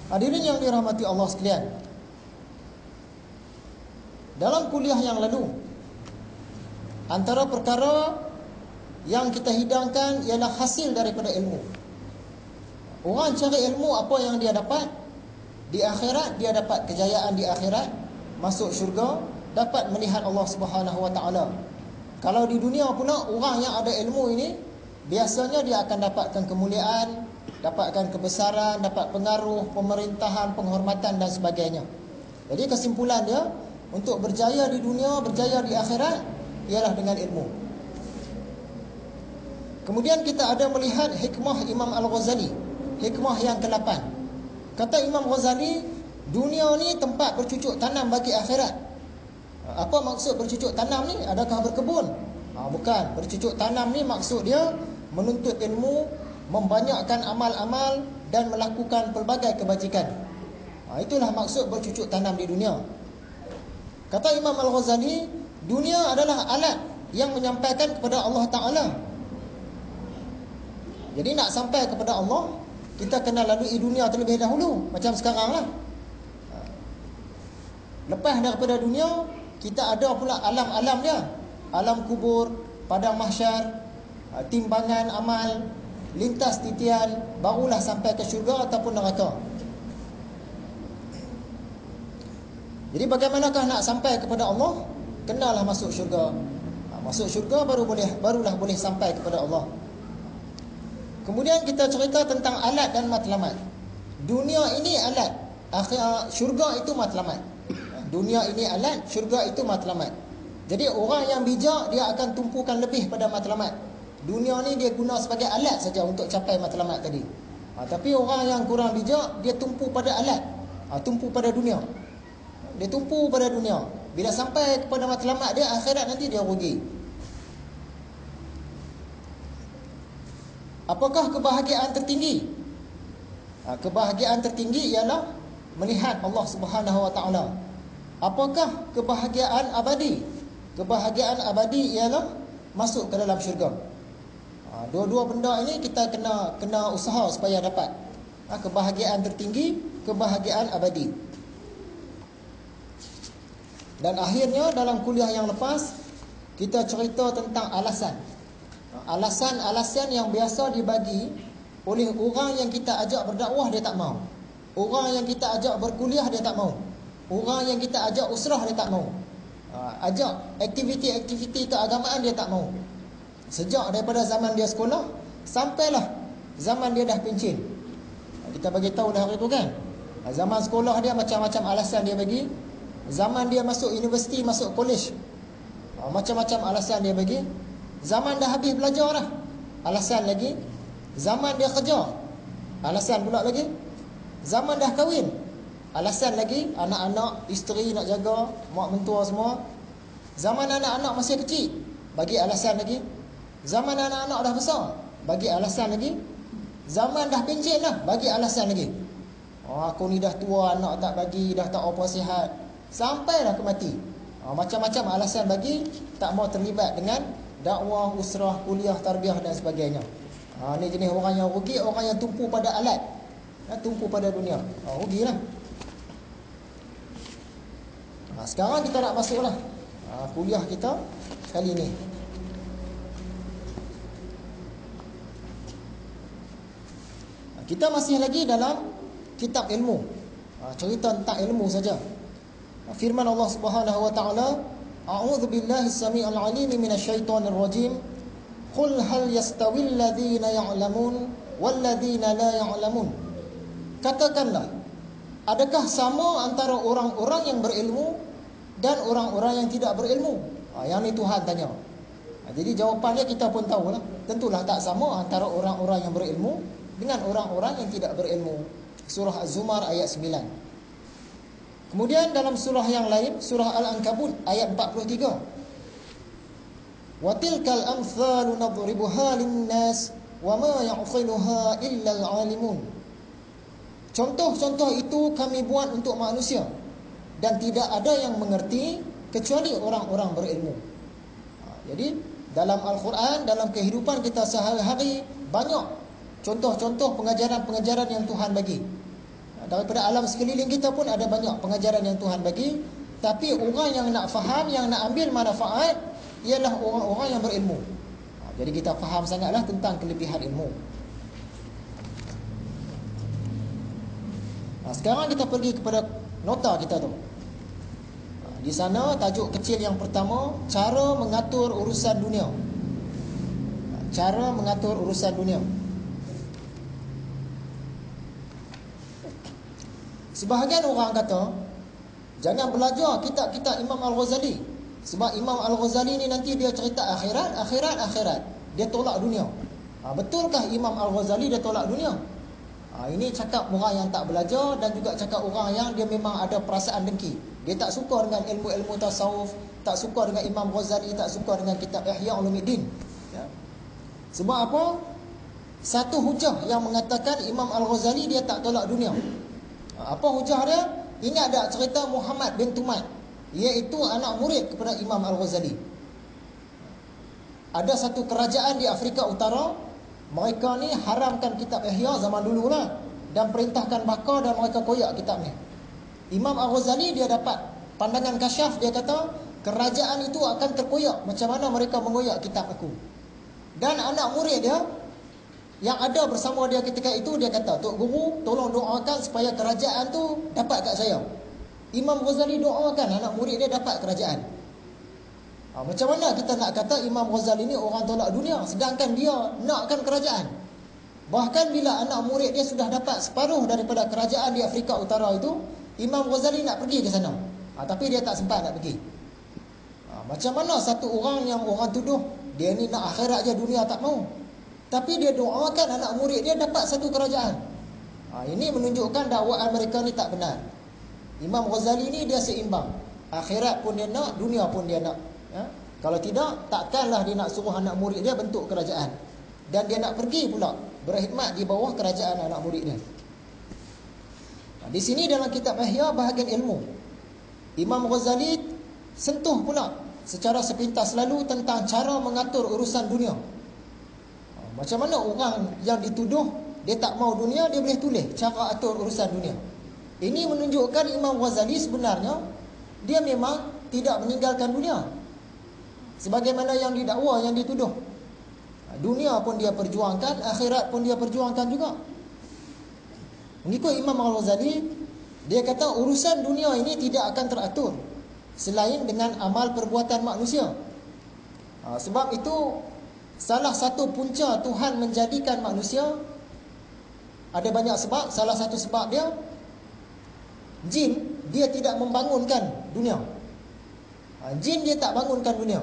Hadirin yang dirahmati Allah sekalian, dalam kuliah yang lalu, antara perkara yang kita hidangkan ialah hasil daripada ilmu. Orang cari ilmu, apa yang dia dapat di akhirat, dia dapat kejayaan di akhirat, masuk syurga, dapat melihat Allah Subhanahu Wa Taala. Kalau di dunia pula, orang yang ada ilmu ini biasanya dia akan dapatkan kemuliaan, dapatkan kebesaran, dapat pengaruh, pemerintahan, penghormatan dan sebagainya. Jadi kesimpulan dia, untuk berjaya di dunia, berjaya di akhirat ialah dengan ilmu. Kemudian kita ada melihat hikmah Imam Al-Ghazali, hikmah yang ke-8. Kata Imam Ghazali, dunia ni tempat bercucuk tanam bagi akhirat. Apa maksud bercucuk tanam ni? Adakah berkebun? Bukan. Bercucuk tanam ni maksud dia menuntut ilmu, membanyakkan amal-amal dan melakukan pelbagai kebajikan. Itulah maksud bercucuk tanam di dunia. Kata Imam Al-Ghazali, dunia adalah alat yang menyampaikan kepada Allah Ta'ala. Jadi nak sampai kepada Allah, kita kena lalui dunia terlebih dahulu. Macam sekarang lah. Lepas daripada dunia, kita ada pula alam-alam dia. Alam kubur, padang mahsyar, timbangan amal, lintas titian, barulah sampai ke syurga ataupun neraka. Jadi bagaimanakah nak sampai kepada Allah? Kenalah masuk syurga. Masuk syurga barulah boleh sampai kepada Allah. Kemudian kita cerita tentang alat dan matlamat. Dunia ini alat, syurga itu matlamat. Dunia ini alat, syurga itu matlamat. Jadi orang yang bijak, dia akan tumpukan lebih pada matlamat. Dunia ni dia guna sebagai alat saja untuk capai matlamat tadi. Tapi orang yang kurang bijak, dia tumpu pada alat, tumpu pada dunia. Dia tumpu pada dunia. Bila sampai kepada matlamat dia, akhirat nanti dia rugi. Apakah kebahagiaan tertinggi? Kebahagiaan tertinggi ialah melihat Allah Subhanahu Wa Taala. Apakah kebahagiaan abadi? Kebahagiaan abadi ialah masuk ke dalam syurga. Dua-dua benda ini kita kena usaha supaya dapat. Kebahagiaan tertinggi, kebahagiaan abadi. Dan akhirnya dalam kuliah yang lepas, kita cerita tentang alasan. Alasan-alasan yang biasa dibagi oleh orang yang kita ajak berdakwah, dia tak mau. Orang yang kita ajak berkuliah, dia tak mau. Orang yang kita ajak usrah, dia tak mau. Ajak aktiviti-aktiviti keagamaan, dia tak mau. Sejak daripada zaman dia sekolah, sampailah zaman dia dah pencen. Kita bagi tahu dah hari tu kan. Zaman sekolah dia macam-macam alasan dia bagi. Zaman dia masuk universiti, masuk college, macam-macam alasan dia bagi. Zaman dah habis belajar dah, alasan lagi. Zaman dia kerja, alasan pula lagi. Zaman dah kahwin, alasan lagi. Anak-anak, isteri nak jaga, mak mentua semua. Zaman anak-anak masih kecil, bagi alasan lagi. Zaman anak-anak dah besar, bagi alasan lagi. Zaman dah pencen dah, bagi alasan lagi. Aku ni dah tua, anak tak bagi, dah tak apa sihat, sampailah ke mati. Macam-macam alasan bagi, tak mau terlibat dengan dakwah, usrah, kuliah, tarbiyah dan sebagainya. Ni jenis orang yang rugi, orang yang tumpu pada alat, tumpu pada dunia. Rugilah. Sekarang kita nak masuklah kuliah kita kali ni. Kita masih lagi dalam kitab ilmu. Cerita tentang ilmu saja. Firman Allah Subhanahu Wa Taala, A'udzu billahi as-sami'il 'alim minasyaitonir rajim. Qul hal yastawil ladzina ya'lamun wal ladzina la ya'lamun. Katakanlah, adakah sama antara orang-orang yang berilmu dan orang-orang yang tidak berilmu? Yang ni Tuhan tanya. Jadi jawapannya kita pun tahulah. Tentulah tak sama antara orang-orang yang berilmu dengan orang-orang yang tidak berilmu. Surah Az-Zumar ayat 9. Kemudian dalam surah yang lain, surah Al-Ankabut ayat 43. Wa tilkal amsalu nadribuha lin-nas wa ma ya'qiluha illa al-'alimun. Contoh-contoh itu kami buat untuk manusia dan tidak ada yang mengerti kecuali orang-orang berilmu. Jadi dalam Al-Quran, dalam kehidupan kita sehari-hari, banyak contoh-contoh pengajaran-pengajaran yang Tuhan bagi. Daripada alam sekeliling kita pun ada banyak pengajaran yang Tuhan bagi. Tapi orang yang nak faham, yang nak ambil manfaat, ialah orang-orang yang berilmu. Jadi kita faham sangatlah tentang kelebihan ilmu. Sekarang kita pergi kepada nota kita tu. Di sana tajuk kecil yang pertama, cara mengatur urusan dunia. Cara mengatur urusan dunia. Sebahagian orang kata, jangan belajar kitab-kitab Imam Al-Ghazali. Sebab Imam Al-Ghazali ni nanti dia cerita akhirat. Dia tolak dunia. Betulkah Imam Al-Ghazali dia tolak dunia? Ini cakap orang yang tak belajar, dan juga cakap orang yang dia memang ada perasaan dengki. Dia tak suka dengan ilmu-ilmu tasawuf, tak suka dengan Imam Ghazali, tak suka dengan kitab Ihya Ulumuddin. Ya. Sebab apa? Satu hujah yang mengatakan Imam Al-Ghazali dia tak tolak dunia. Apa hujah dia? Ingat tak cerita Muhammad bin Tumat, iaitu anak murid kepada Imam Al-Ghazali. Ada satu kerajaan di Afrika Utara, mereka ni haramkan kitab Ihya zaman dulu lah, dan perintahkan bakar, dan mereka koyak kitab ni. Imam Al-Ghazali dia dapat pandangan kasyaf, dia kata kerajaan itu akan terkoyak macam mana mereka mengoyak kitab aku. Dan anak murid dia yang ada bersama dia ketika itu, dia kata, Tok Guru tolong doakan supaya kerajaan tu dapat kat saya. Imam Ghazali doakan anak murid dia dapat kerajaan. Macam mana kita nak kata Imam Ghazali ni orang tolak dunia, sedangkan dia nakkan kerajaan? Bahkan bila anak murid dia sudah dapat separuh daripada kerajaan di Afrika Utara itu, Imam Ghazali nak pergi ke sana, tapi dia tak sempat nak pergi. Macam mana satu orang yang orang tuduh dia ni nak akhirat je, dunia tak mau, tapi dia doakan anak murid dia dapat satu kerajaan? Ini menunjukkan dakwaan mereka ni tak benar. Imam Ghazali ni dia seimbang, akhirat pun dia nak, dunia pun dia nak. Kalau tidak, takkanlah dia nak suruh anak murid dia bentuk kerajaan, dan dia nak pergi pula berkhidmat di bawah kerajaan anak murid dia. Di sini dalam kitab Ihya bahagian ilmu, Imam Ghazali sentuh pula secara sepintas lalu tentang cara mengatur urusan dunia. Macam mana orang yang dituduh dia tak mau dunia, dia boleh tulis cara atur urusan dunia. Ini menunjukkan Imam Ghazali sebenarnya dia memang tidak meninggalkan dunia sebagaimana yang didakwa, yang dituduh. Dunia pun dia perjuangkan, akhirat pun dia perjuangkan juga. Mengikut Imam Al-Ghazali, dia kata urusan dunia ini tidak akan teratur selain dengan amal perbuatan manusia. Sebab itu salah satu punca Tuhan menjadikan manusia, ada banyak sebab. Salah satu sebab dia, jin dia tidak membangunkan dunia. Jin dia tak bangunkan dunia.